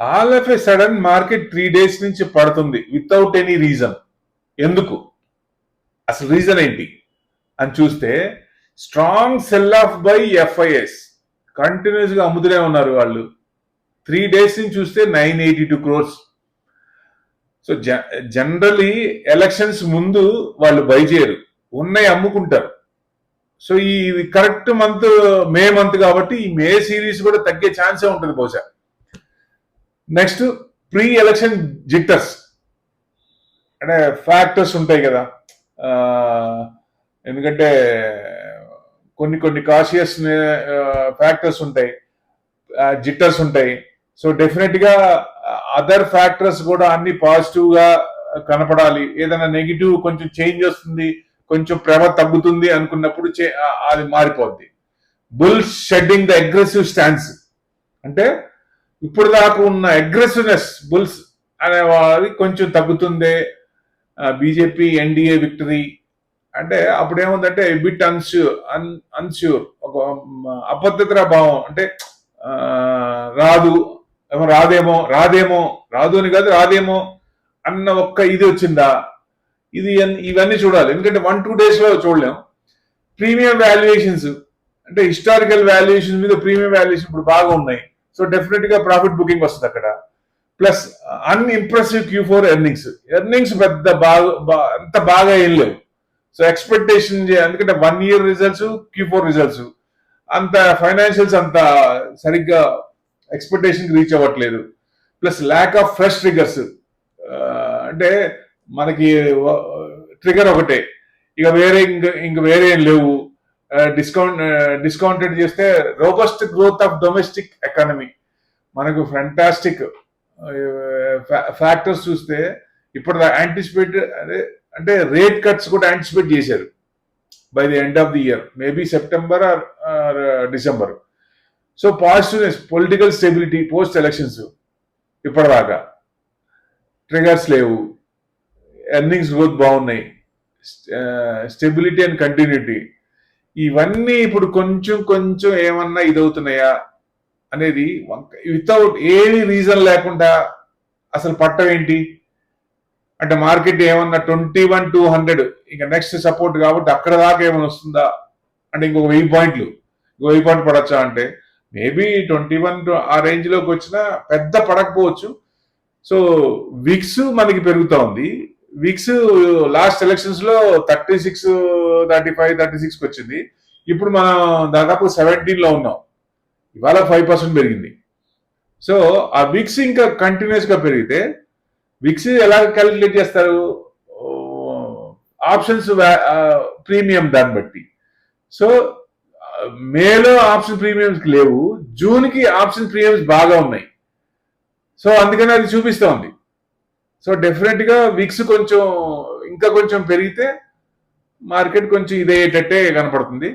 All of a sudden market 3 days నుంచి పడుతుంది without any reason. ఎందుకు? అసలు రీజన్ ఏంటి అని చూస్తే strong sell off by FIs continuous గా అమ్ముతూనే ఉన్నారు వాళ్ళు. 3 days నుంచి చూస్తే 982 crores. సో జనరలీ ఎలక్షన్స్ ముందు వాళ్ళు బై చేయరు, ఉన్నాయి అమ్ముకుంటారు. సో ఈ కరెక్ట్ మంత్ మే మంత్ కాబట్టి ఈ మే సిరీస్ కూడా తగ్గే ఛాన్సే ఉంటుంది బహుశా. నెక్స్ట్ ప్రీ ఎలక్షన్ జిట్టర్స్ అంటే ఫ్యాక్టర్స్ ఉంటాయి కదా, ఎందుకంటే కొన్ని కొన్ని కాషియస్ ఫ్యాక్టర్స్ ఉంటాయి, జిట్టర్స్ ఉంటాయి. సో డెఫినెట్ గా అదర్ ఫ్యాక్టర్స్ కూడా అన్ని పాజిటివ్ గా కనపడాలి. ఏదైనా నెగిటివ్ కొంచెం చేంజ్ వస్తుంది, కొంచెం ప్రభ తగ్గుతుంది అనుకున్నప్పుడు అది మారిపోద్ది. Bulls shedding the aggressive stance అంటే ఇప్పుడు దాకా ఉన్న అగ్రెసివ్నెస్ బుల్స్ అనేవాది కొంచెం తగ్గుతుంది. బీజేపీ ఎన్డీఏ విక్టరీ అంటే అప్పుడు ఏముందంటే బిట్ అన్ష్యూర్ ఒక అభద్రతా భావం, అంటే రాదేమో రాదు అని కాదు, రాదేమో అన్న ఒక్క ఇది వచ్చిందా. ఇవన్నీ చూడాలి, ఎందుకంటే 1-2 days లో చూడలేం. ప్రీమియం వాల్యుయేషన్స్ అంటే హిస్టారికల్ వాల్యుయేషన్ మీద ప్రీమియం వాల్యుయేషన్ ఇప్పుడు బాగా ఉన్నాయి. సో డెఫినెట్ గా ప్రాఫిట్ బుకింగ్ వస్తుంది అక్కడ. ప్లస్ అన్ఇంప్రెసివ్ Q4 ఎర్నింగ్స్ పెద్ద అంత బాగా ఏం లేవు. సో ఎక్స్పెక్టేషన్ ఎందుకంటే 1 year రిజల్ట్స్, Q4 రిజల్ట్స్ అంత ఫైనాన్షియల్స్ అంత సరిగ్గా ఎక్స్పెక్టేషన్ రీచ్ అవ్వట్లేదు. Plus lack of fresh triggers అంటే మనకి ట్రిగర్ ఒకటే, ఇక వేరే ఏం లేవు. డిస్కౌంటెడ్ చేస్తే robust growth of domestic economy మనకు ఫ్యాంటాస్టిక్ ఫ్యాక్టర్స్ చూస్తే ఇప్పుడు యాంటిసిపేట్ అంటే రేట్ కట్స్ కూడా యాంటిసిపేట్ చేశారు by the end of the year, maybe September or December. So positiveness, political stability post elections ఇప్పటిదాకా ట్రిగర్స్ లేవు, ఎర్నింగ్స్ గ్రోత్ బాగున్నాయి, స్టెబిలిటీ అండ్ కంటిన్యూటీ ఇవన్నీ ఇప్పుడు కొంచెం కొంచెం ఏమన్నా ఇదవుతున్నాయా అనేది వితౌట్ ఏమి రీజన్ లేకుండా అసలు పట్టం ఏంటి అంటే మార్కెట్ ఏమన్నా 21,200 ఇంకా నెక్స్ట్ సపోర్ట్ కాబట్టి అక్కడ దాకా ఏమైనా వస్తుందా అంటే ఇంకొక 1000 పాయింట్లు పడచ్చా అంటే మేబీ 21 ఆ రేంజ్ లోకి వచ్చినా పెద్ద పడకపోవచ్చు. సో విక్స్ మనకి పెరుగుతా ఉంది. విక్స్ లాస్ట్ ఎలక్షన్స్ లో 36, 35, 36 వచ్చింది. ఇప్పుడు మనం దాదాపు 17 లో ఉన్నాం. ఇవాళ 5% పెరిగింది. సో ఆ విక్స్ ఇంకా కంటిన్యూస్ గా పెరిగితే విక్స్ ఎలా క్యాలిక్యులేట్ చేస్తారు? ఆప్షన్స్ ప్రీమియం దాన్ని బట్టి. సో మేలో ఆప్షన్ ప్రీమియమ్స్ లేవు, జూన్ కి ఆప్షన్ ప్రీమియమ్స్ బాగా ఉన్నాయి. సో అందుకని అది చూపిస్తూ ఉంది. సో డెఫినెట్ గా విక్స్ కొంచెం ఇంకా కొంచెం పెరిగితే మార్కెట్ కొంచెం ఇదయ్యేటట్టే కనపడుతుంది.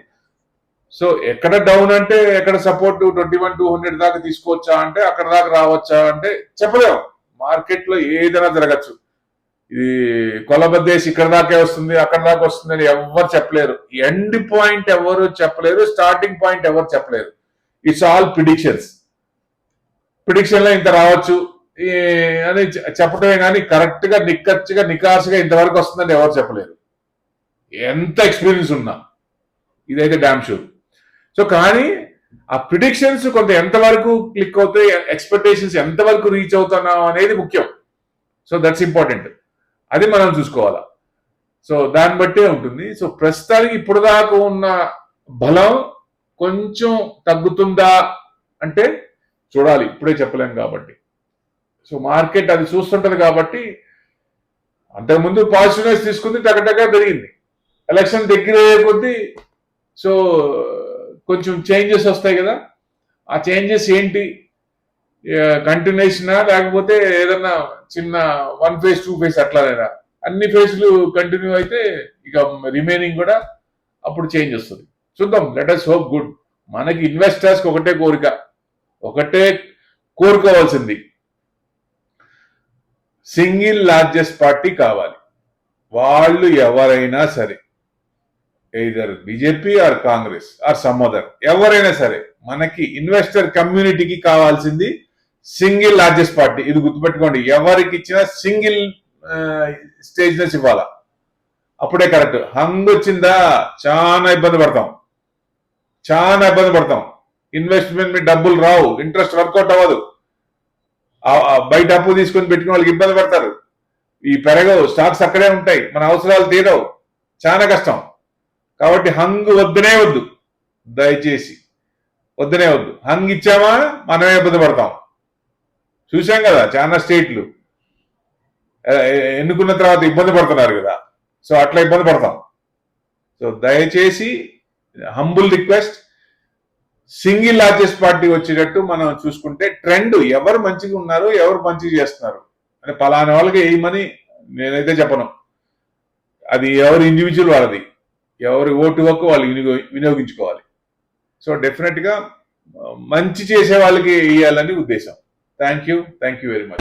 సో ఎక్కడ డౌన్ అంటే ఎక్కడ సపోర్ట్ 21,200 దాకా తీసుకోవచ్చా అంటే అక్కడ దాకా రావచ్చా అంటే చెప్పలేము. మార్కెట్ లో ఏదైనా జరగచ్చు. ఇది కొలబద్దేసి ఇక్కడ దాకే వస్తుంది అక్కడ దాకా వస్తుంది అని ఎవరు చెప్పలేరు. ఎండ్ పాయింట్ ఎవరు చెప్పలేరు, స్టార్టింగ్ పాయింట్ ఎవరు చెప్పలేరు. It's all predictions. ప్రిడిక్షన్ లో ఇంత రావచ్చు అని చెప్పటమే కానీ కరెక్ట్ గా నికార్సుగా ఇంతవరకు వస్తుందని ఎవరు చెప్పలేరు, ఎంత ఎక్స్పీరియన్స్ ఉన్నా. ఇదైతే డామ్ షూర్. సో కానీ ఆ ప్రిడిక్షన్స్ కొంత ఎంతవరకు క్లిక్ అవుతాయి, ఎక్స్పెక్టేషన్స్ ఎంతవరకు రీచ్ అవుతున్నాం అనేది ముఖ్యం. సో దట్స్ ఇంపార్టెంట్, అది మనం చూసుకోవాలా. సో దాన్ని బట్టే ఉంటుంది. సో ప్రస్తుతానికి ఇప్పుడు దాకా ఉన్న బలం కొంచెం తగ్గుతుందా అంటే చూడాలి, ఇప్పుడే చెప్పలేం కాబట్టి. సో మార్కెట్ అది చూస్తుంటది కాబట్టి అంతకుముందు పాజిటివ్నెస్ తీసుకుంది, టగటగా పెరిగింది. ఎలక్షన్ దగ్గర కొద్దీ సో కొంచెం చేంజెస్ వస్తాయి కదా. ఆ చేంజెస్ ఏంటి, కంటిన్యూషనా లేకపోతే ఏదన్నా చిన్న 1 phase 2 phase అట్లానేనా? అన్ని ఫేజ్లు కంటిన్యూ అయితే ఇక రిమైనింగ్ కూడా అప్పుడు చేంజ్ వస్తుంది. చూద్దాం, లెట్ us hope గుడ్. మనకి ఇన్వెస్టర్స్ ఒకటే కోరుకోవాల్సింది, సింగిల్ లార్జెస్ట్ పార్టీ కావాలి. వాళ్ళు ఎవరైనా సరే, either BJP or Congress or some other, ఎవరైనా సరే మనకి ఇన్వెస్టర్ కమ్యూనిటీకి కావాల్సింది సింగిల్ లార్జెస్ట్ పార్టీ. ఇది గుర్తుపెట్టుకోండి, ఎవరికి ఇచ్చినా సింగిల్ స్టేజ్నెస్ ఇవ్వాలా, అప్పుడే కరెక్ట్. హంగ్ వచ్చిందా చాలా ఇబ్బంది పడతాం, చాలా ఇబ్బంది పడతాం. ఇన్వెస్ట్మెంట్ మీద డబ్బులు రావు, ఇంట్రెస్ట్ వర్కౌట్ అవ్వదు, బయట అప్పు తీసుకొని పెట్టుకునే వాళ్ళకి ఇబ్బంది పడతారు, ఈ పెరగవు, స్టాక్స్ అక్కడే ఉంటాయి, మన అవసరాలు తీరవు, చాలా కష్టం. కాబట్టి హంగ్ వద్దునే వద్దు, దయచేసి వద్దునే వద్దు. హంగ్ ఇచ్చామా మనమే ఇబ్బంది పడతాం. చూసాం కదా చాలా స్టేట్లు ఎన్నుకున్న తర్వాత ఇబ్బంది పడుతున్నారు కదా, సో అట్లా ఇబ్బంది పడతాం. సో దయచేసి humble request, single largest party వచ్చేటట్టు మనం చూసుకుంటే ట్రెండ్, ఎవరు మంచిగా ఉన్నారు, ఎవరు మంచిగా చేస్తున్నారు అని పలానా వాళ్ళకి వేయమని నేనైతే చెప్పను. అది ఎవరి ఇండివిజువల్ వాళ్ళది, ఎవరి ఓటు హక్కు వాళ్ళు వినియోగించుకోవాలి. సో డెఫినెట్ గా మంచి చేసే వాళ్ళకి వేయాలని ఉద్దేశం. Thank you very much.